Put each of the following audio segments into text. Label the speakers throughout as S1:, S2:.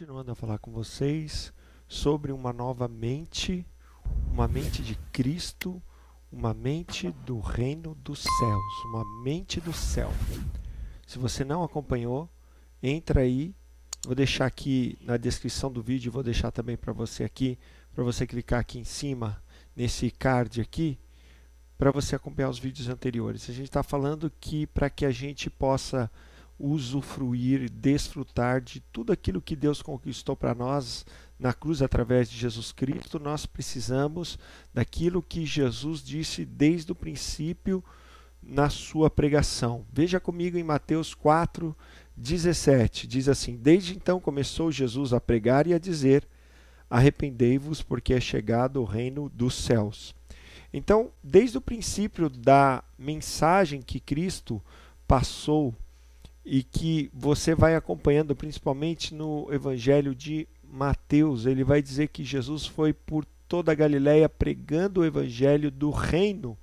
S1: Continuando a falar com vocês sobre uma nova mente, uma mente de Cristo, uma mente do reino dos céus, uma mente do céu. Se você não acompanhou, entra aí, vou deixar aqui na descrição do vídeo, vou deixar também para você aqui, para você clicar aqui em cima, nesse card aqui, para você acompanhar os vídeos anteriores. A gente está falando que para que a gente possa usufruir, desfrutar de tudo aquilo que Deus conquistou para nós na cruz através de Jesus Cristo, nós precisamos daquilo que Jesus disse desde o princípio na sua pregação. Veja comigo em Mateus 4:17, diz assim: Desde então começou Jesus a pregar e a dizer: arrependei-vos, porque é chegado o reino dos céus. Então, desde o princípio da mensagem que Cristo passou e que você vai acompanhando principalmente no Evangelho de Mateus, ele vai dizer que Jesus foi por toda a Galileia pregando o Evangelho do reino.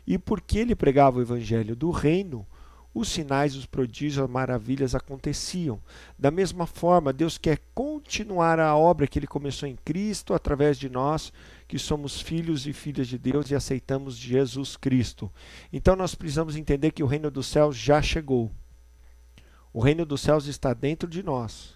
S1: E porque ele pregava o Evangelho do reino, os sinais, os prodígios, as maravilhas aconteciam. Da mesma forma, Deus quer continuar a obra que ele começou em Cristo através de nós, que somos filhos e filhas de Deus e aceitamos Jesus Cristo. Então nós precisamos entender que o reino dos céus já chegou. O reino dos céus está dentro de nós.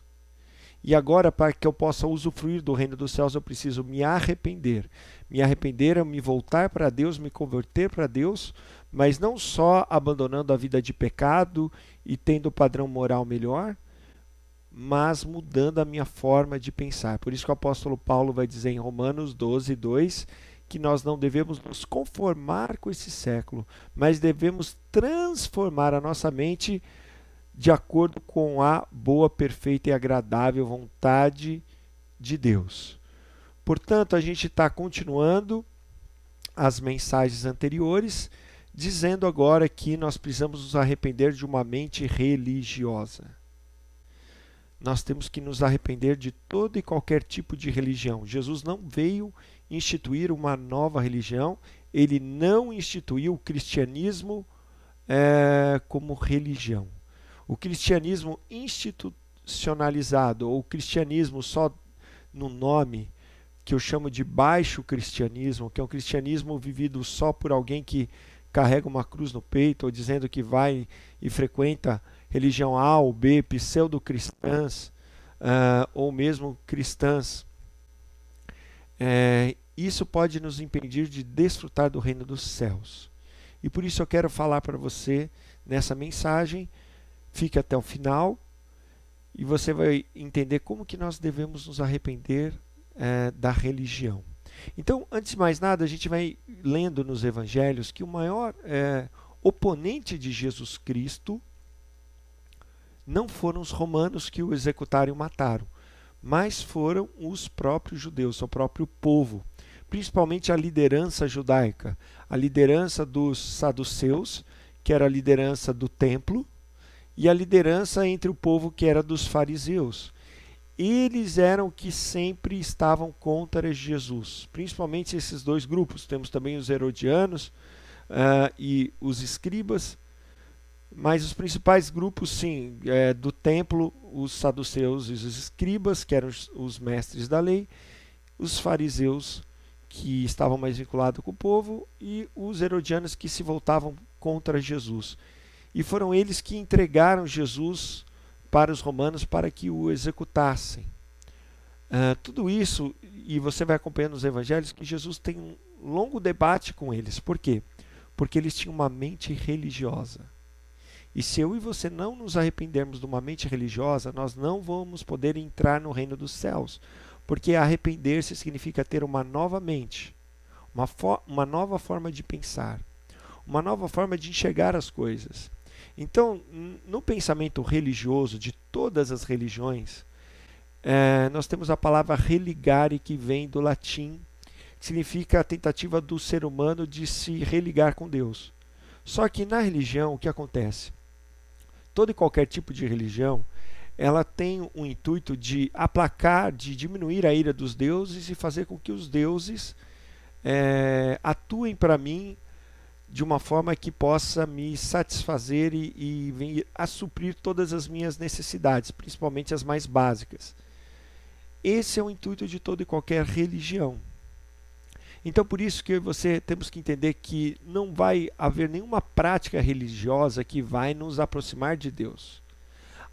S1: E agora, para que eu possa usufruir do reino dos céus, eu preciso me arrepender. Me arrepender é me voltar para Deus, me converter para Deus, mas não só abandonando a vida de pecado e tendo o padrão moral melhor, mas mudando a minha forma de pensar. Por isso que o apóstolo Paulo vai dizer em Romanos 12:2 que nós não devemos nos conformar com esse século, mas devemos transformar a nossa mente de acordo com a boa, perfeita e agradável vontade de Deus. Portanto, a gente está continuando as mensagens anteriores, dizendo agora que nós precisamos nos arrepender de uma mente religiosa. Nós temos que nos arrepender de todo e qualquer tipo de religião. Jesus não veio instituir uma nova religião, ele não instituiu o cristianismo como religião. O cristianismo institucionalizado, ou o cristianismo só no nome, que eu chamo de baixo cristianismo, que é um cristianismo vivido só por alguém que carrega uma cruz no peito, ou dizendo que vai e frequenta religião A ou B, pseudo-cristãs, ou mesmo cristãs. Isso pode nos impedir de desfrutar do reino dos céus. E por isso eu quero falar para você nessa mensagem. Fique até o final e você vai entender como que nós devemos nos arrepender da religião. Então, antes de mais nada, a gente vai lendo nos evangelhos que o maior oponente de Jesus Cristo não foram os romanos que o executaram e o mataram, mas foram os próprios judeus, o próprio povo, principalmente a liderança judaica, a liderança dos saduceus, que era a liderança do templo, e a liderança entre o povo que era dos fariseus. Eles eram que sempre estavam contra Jesus, principalmente esses dois grupos. Temos também os herodianos e os escribas, mas os principais grupos, sim, do templo, os saduceus e os escribas, que eram os mestres da lei, os fariseus, que estavam mais vinculados com o povo, e os herodianos, que se voltavam contra Jesus. E foram eles que entregaram Jesus para os romanos para que o executassem. Tudo isso, e você vai acompanhando nos evangelhos, que Jesus tem um longo debate com eles. Por quê? Porque eles tinham uma mente religiosa. E se eu e você não nos arrependermos de uma mente religiosa, nós não vamos poder entrar no reino dos céus. Porque arrepender-se significa ter uma nova mente, uma nova forma de pensar, uma nova forma de enxergar as coisas. Então, no pensamento religioso de todas as religiões, nós temos a palavra religare, que vem do latim, que significa a tentativa do ser humano de se religar com Deus. Só que na religião, o que acontece? Todo e qualquer tipo de religião, ela tem um intuito de aplacar, de diminuir a ira dos deuses e fazer com que os deuses atuem para mim de uma forma que possa me satisfazer e vir a suprir todas as minhas necessidades, principalmente as mais básicas. Esse é o intuito de toda e qualquer religião. Então, por isso que você temos que entender que não vai haver nenhuma prática religiosa que vai nos aproximar de Deus.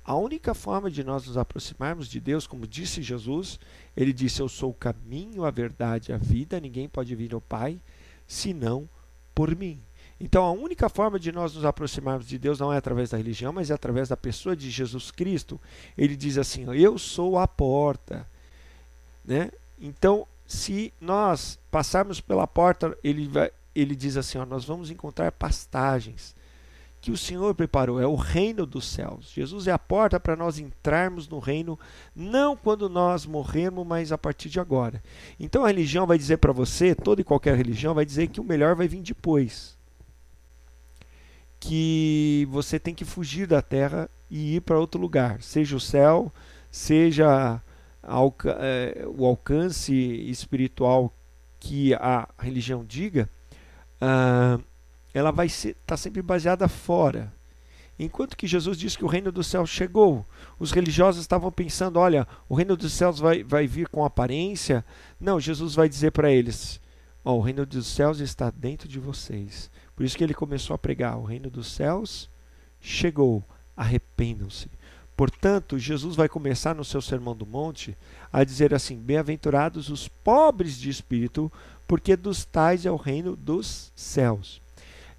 S1: A única forma de nós nos aproximarmos de Deus, como disse Jesus, ele disse: eu sou o caminho, a verdade e a vida, ninguém pode vir ao Pai senão por mim. Então, a única forma de nós nos aproximarmos de Deus não é através da religião, mas é através da pessoa de Jesus Cristo. Ele diz assim: eu sou a porta, né? Então, se nós passarmos pela porta, ele diz assim: nós vamos encontrar pastagens que o Senhor preparou, é o reino dos céus. Jesus é a porta para nós entrarmos no reino, não quando nós morrermos, mas a partir de agora. Então a religião vai dizer para você, toda e qualquer religião vai dizer que o melhor vai vir depois. Que você tem que fugir da terra e ir para outro lugar, seja o céu, seja o alcance espiritual que a religião diga, ela vai estar sempre baseada fora. Enquanto que Jesus disse que o reino dos céus chegou, os religiosos estavam pensando: olha, o reino dos céus vai vir com aparência. Não, Jesus vai dizer para eles: o reino dos céus está dentro de vocês. Por isso que ele começou a pregar: o reino dos céus chegou, arrependam-se. Portanto, Jesus vai começar no seu Sermão do Monte a dizer assim: bem-aventurados os pobres de espírito, porque dos tais é o reino dos céus.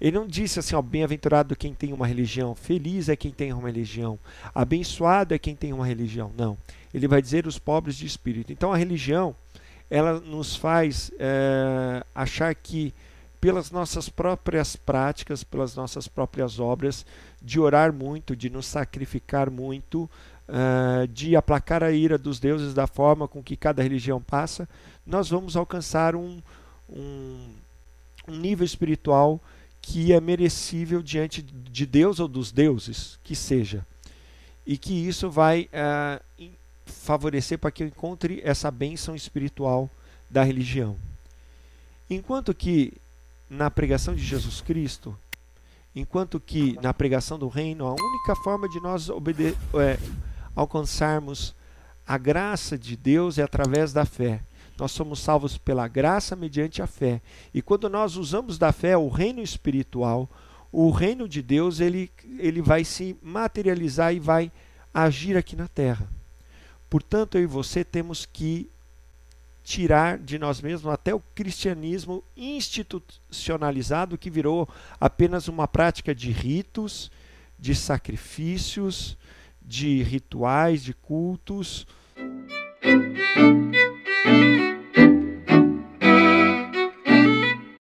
S1: Ele não disse assim: bem-aventurado quem tem uma religião, feliz é quem tem uma religião, abençoado é quem tem uma religião. Não, ele vai dizer os pobres de espírito. Então a religião, ela nos faz achar que pelas nossas próprias práticas, pelas nossas próprias obras, de orar muito, de nos sacrificar muito, de aplacar a ira dos deuses da forma com que cada religião passa, nós vamos alcançar um nível espiritual que é merecível diante de Deus ou dos deuses, que seja. E que isso vai favorecer para que eu encontre essa bênção espiritual da religião. Enquanto que na pregação de Jesus Cristo, enquanto que na pregação do reino, a única forma de nós alcançarmos a graça de Deus é através da fé. Nós somos salvos pela graça mediante a fé. E quando nós usamos da fé o reino espiritual, o reino de Deus, ele vai se materializar e vai agir aqui na terra. Portanto, eu e você temos que tirar de nós mesmos até o cristianismo institucionalizado, que virou apenas uma prática de ritos, de sacrifícios, de rituais, de cultos.